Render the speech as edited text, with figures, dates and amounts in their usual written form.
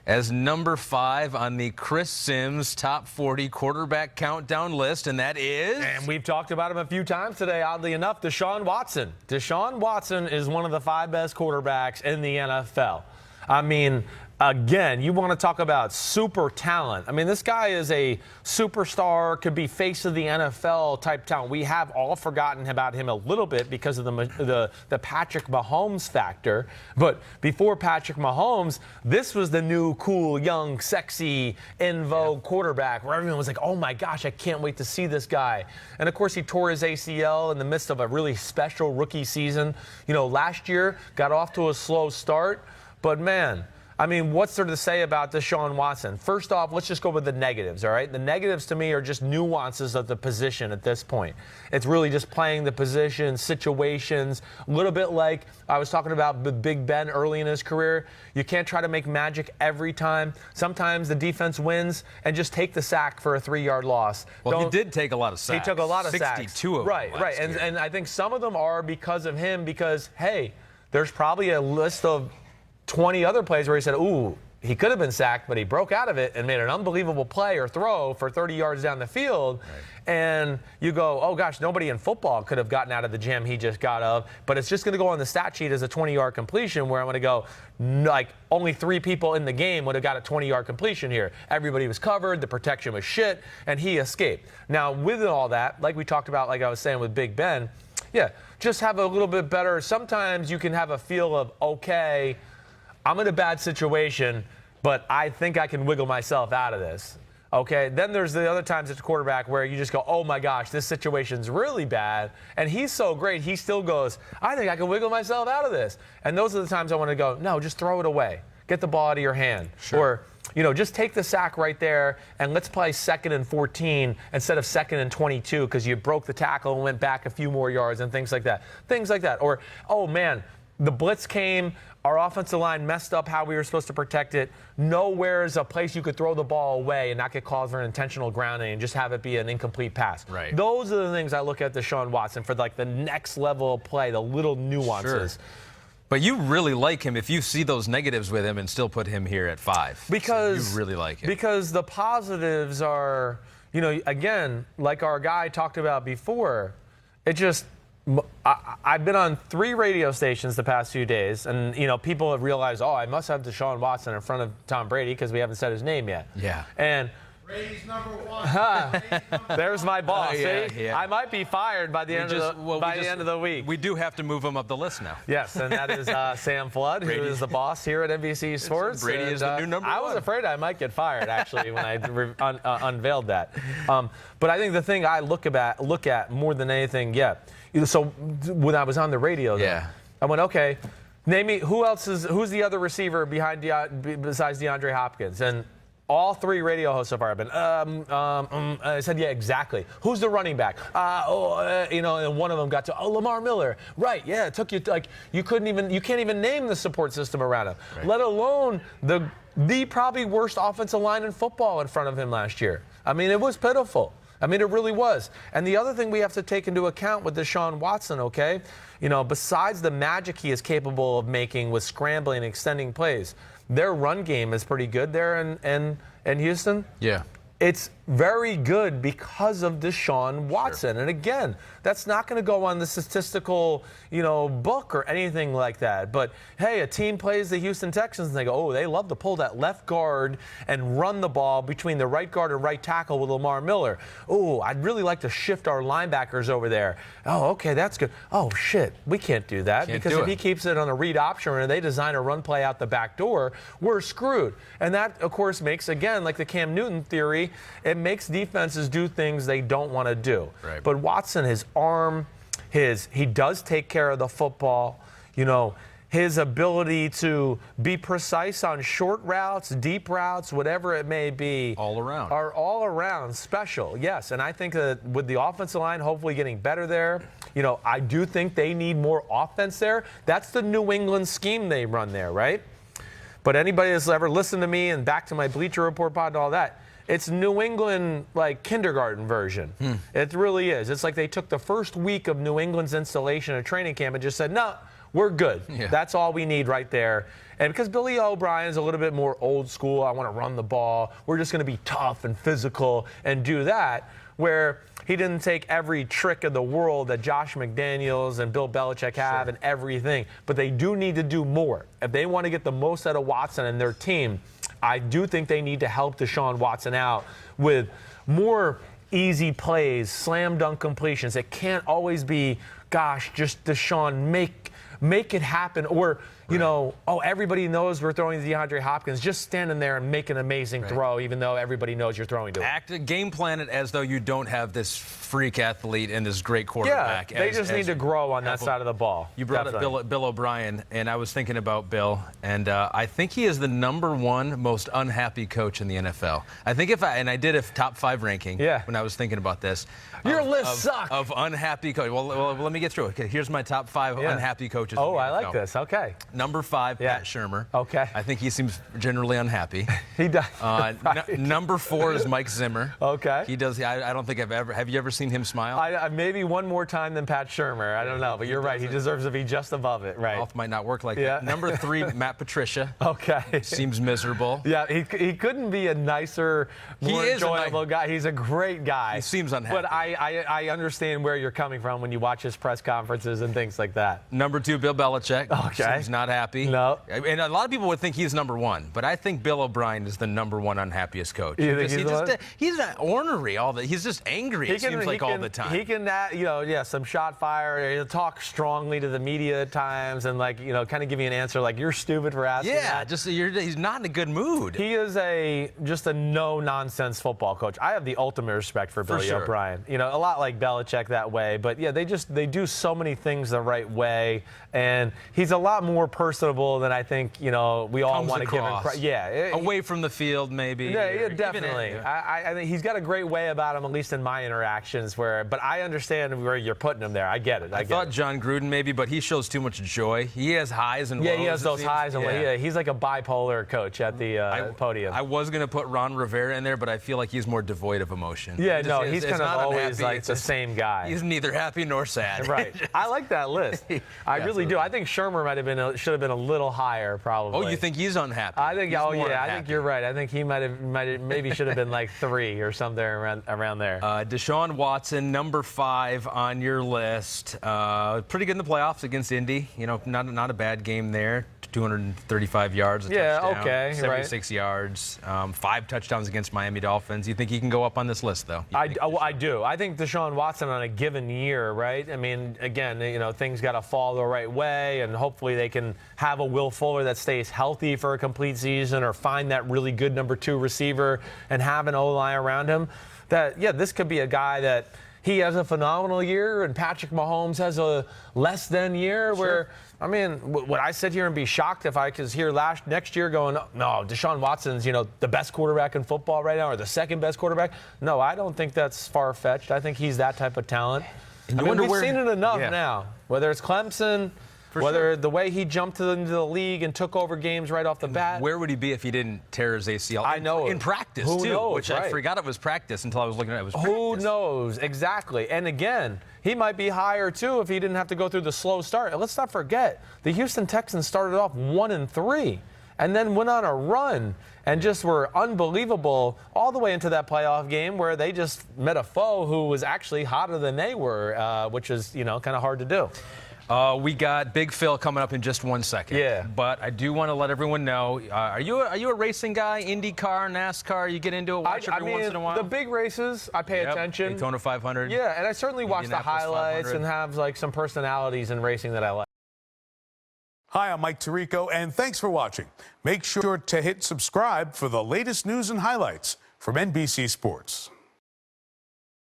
as number 5 on the Chris Simms Top 40 Quarterback Countdown list, and that is... And we've talked about him a few times today, oddly enough, Deshaun Watson. Deshaun Watson is one of the 5 best quarterbacks in the NFL. I mean, again, you want to talk about super talent. I mean, this guy is a superstar, could be face of the NFL type talent. We have all forgotten about him a little bit because of the Patrick Mahomes factor. But before Patrick Mahomes, this was the new, cool, young, sexy, in vogue quarterback where everyone was like, oh my gosh, I can't wait to see this guy. And of course, he tore his ACL in the midst of a really special rookie season. You know, last year got off to a slow start. But, man, I mean, what's there to say about Deshaun Watson? First off, let's just go with the negatives, all right? The negatives to me are just nuances of the position at this point. It's really just playing the position, situations, a little bit like I was talking about with Big Ben early in his career. You can't try to make magic every time. Sometimes the defense wins and just take the sack for a 3-yard loss. Well, he did take a lot of sacks. He took a lot of 62 sacks. 62 of them. Right. And I think some of them are because of him because, hey, there's probably a list of 20 other plays where he said, ooh, he could have been sacked, but he broke out of it and made an unbelievable play or throw for 30 yards down the field. Right. And you go, oh, gosh, nobody in football could have gotten out of the jam he just got of. But it's just going to go on the stat sheet as a 20-yard completion where I'm going to go, like, only 3 people in the game would have got a 20-yard completion here. Everybody was covered. The protection was shit. And he escaped. Now, with all that, like we talked about, like I was saying with Big Ben, yeah, just have a little bit better. Sometimes you can have a feel of, okay, I'm in a bad situation, but I think I can wiggle myself out of this. Okay, then there's the other times at the quarterback where you just go, oh my gosh, this situation's really bad. And he's so great, he still goes, I think I can wiggle myself out of this. And those are the times I want to go, no, just throw it away. Get the ball out of your hand. Sure. Or, you know, just take the sack right there and let's play 2nd and 14 instead of 2nd and 22 because you broke the tackle and went back a few more yards and things like that. Things like that. Or, oh man, the blitz came, our offensive line messed up how we were supposed to protect it. Nowhere is a place you could throw the ball away and not get called for an intentional grounding and just have it be an incomplete pass. Right. Those are the things I look at Deshaun Watson for, like the next level of play, the little nuances. Sure. But you really like him if you see those negatives with him and still put him here at 5. Because so you really like him. Because the positives are, you know, again, like our guy talked about before, it just, I've been on 3 radio stations the past few days, and, you know, people have realized, oh, I must have Deshaun Watson in front of Tom Brady because we haven't said his name yet. Yeah. And Brady's number 1. there's my boss. Yeah, see? yeah. I might be fired by the end of the week. We do have to move him up the list now. Yes, and that is Sam Flood, who is the boss here at NBC Sports. Brady is the new number 1. I was afraid I might get fired, actually, when I unveiled that. But I think the thing I look at more than anything, so when I was on the radio, I went, okay, name me who's the other receiver besides DeAndre Hopkins? And all 3 radio hosts so far have been, I said, yeah, exactly. Who's the running back? You know, and one of them got to, Lamar Miller. Right, yeah, it took you, you can't even name the support system around him, right. Let alone the probably worst offensive line in football in front of him last year. I mean, it was pitiful. I mean, it really was. And the other thing we have to take into account with Deshaun Watson, okay, you know, besides the magic he is capable of making with scrambling and extending plays, their run game is pretty good there in Houston. Yeah. It's very good because of Deshaun Watson. Sure. And again, that's not going to go on the statistical, you know, book or anything like that. But hey, a team plays the Houston Texans and they go, oh, they love to pull that left guard and run the ball between the right guard and right tackle with Lamar Miller. Oh, I'd really like to shift our linebackers over there. Oh, okay, that's good. Oh, shit, we can't do that because if he keeps it on a read option and they design a run play out the back door, we're screwed. And that, of course, makes, again, like the Cam Newton theory, it makes defenses do things they don't want to do. Right. But Watson, his arm, he does take care of the football. You know, his ability to be precise on short routes, deep routes, whatever it may be. All around. Are all around special, yes. And I think that with the offensive line hopefully getting better there, you know, I do think they need more offense there. That's the New England scheme they run there, right? But anybody that's ever listened to me and back to my Bleacher Report pod and all that, it's New England, like, kindergarten version. It really is. It's like they took the first week of New England's installation at training camp and just said, no, we're good. Yeah. That's all we need right there. And because Billy O'Brien is a little bit more old school, I want to run the ball. We're just going to be tough and physical and do that, where he didn't take every trick of the world that Josh McDaniels and Bill Belichick have and everything. But they do need to do more. If they want to get the most out of Watson and their team, I do think they need to help Deshaun Watson out with more easy plays, slam dunk completions. It can't always be, gosh, just Deshaun, make it happen. Or, you know, oh, everybody knows we're throwing to DeAndre Hopkins. Just standing there and make an amazing throw, even though everybody knows you're throwing to him. Game plan it as though you don't have this freak athlete and this great quarterback. Yeah, they just need to grow on that side of the ball. You brought up Bill O'Brien, and I was thinking about Bill, and I think he is the #1 most unhappy coach in the NFL. I think I did a top 5 ranking when I was thinking about this. Your list sucks. Of unhappy coaches. Well, let me get through it. Okay, here's my top 5 unhappy coaches. Oh, in the I NFL. like this. Okay. Number 5, Pat Shurmur. Okay. I think he seems generally unhappy. He does. Number 4 is Mike Zimmer. Okay. He does. I don't think have you ever seen him smile? Maybe one more time than Pat Shurmur. I don't know, but you're right. He deserves to be just above it. Right. Golf might not work like that. Number 3, Matt Patricia. Okay. Seems miserable. Yeah, he couldn't be a nicer, more enjoyable guy. He's a great guy. He seems unhappy. But I understand where you're coming from when you watch his press conferences and things like that. Number 2, Bill Belichick. Okay. Seems not happy. No. And a lot of people would think he's number 1, but I think Bill O'Brien is the #1 unhappiest coach. You think He's not ornery he's just angry. It seems like all the time. He can, some shot fire. He'll talk strongly to the media at times and kind of give you an answer like you're stupid for asking that. He's not in a good mood. He is just a no-nonsense football coach. I have the ultimate respect for Billy O'Brien. A lot like Belichick that way, but yeah, they do so many things the right way, and he's a lot more personable than I think we all want to give him credit. Yeah, away from the field maybe. Yeah, definitely. I think he's got a great way about him, at least in my interactions. But I understand where you're putting him there. I get it. I thought John Gruden maybe, but he shows too much joy. He has highs and lows. Yeah, he has those highs and lows. He's like a bipolar coach at the podium. I was going to put Ron Rivera in there, but I feel like he's more devoid of emotion. Yeah, he's kind of always like the same guy. He's neither happy nor sad. Right. I like that list. I really do. I think Shurmur should have been a little higher, probably. Oh, you think he's unhappy? I think. I think you're right. I think he maybe should have been like 3 or something around there. Deshaun Watson, number 5 on your list. Pretty good in the playoffs against Indy. Not a bad game there. 235 yards, a touchdown, okay, 76 yards, 5 touchdowns against Miami Dolphins. You think he can go up on this list, though? I do. I think Deshaun Watson on a given year, right? I mean, again, things got to fall the right way, and hopefully they can have a Will Fuller that stays healthy for a complete season, or find that really good number 2 receiver and have an O-line around him. This could be a guy that he has a phenomenal year, and Patrick Mahomes has a less than year where, I mean, would I sit here and be shocked if I was here next year going, no, Deshaun Watson's, the best quarterback in football right now, or the second best quarterback? No, I don't think that's far-fetched. I think he's that type of talent. We've seen it enough now, whether it's Clemson, the way he jumped into the league and took over games right off the bat. Where would he be if he didn't tear his ACL? I know. In practice, Who too, knows, which I forgot it was practice until I was looking at it. It was practice. Who knows? Exactly. And again, he might be higher, too, if he didn't have to go through the slow start. And let's not forget, the Houston Texans started off 1-3 and then went on a run and just were unbelievable all the way into that playoff game where they just met a foe who was actually hotter than they were, which is, kind of hard to do. We got Big Phil coming up in just 1 second. Yeah. But I do want to let everyone know, are you a racing guy? IndyCar, NASCAR? You get into it, watch every once in a while? The big races, I pay attention. Daytona 500. Yeah, and I certainly watch the highlights and have some personalities in racing that I like. Hi, I'm Mike Tirico, and thanks for watching. Make sure to hit subscribe for the latest news and highlights from NBC Sports.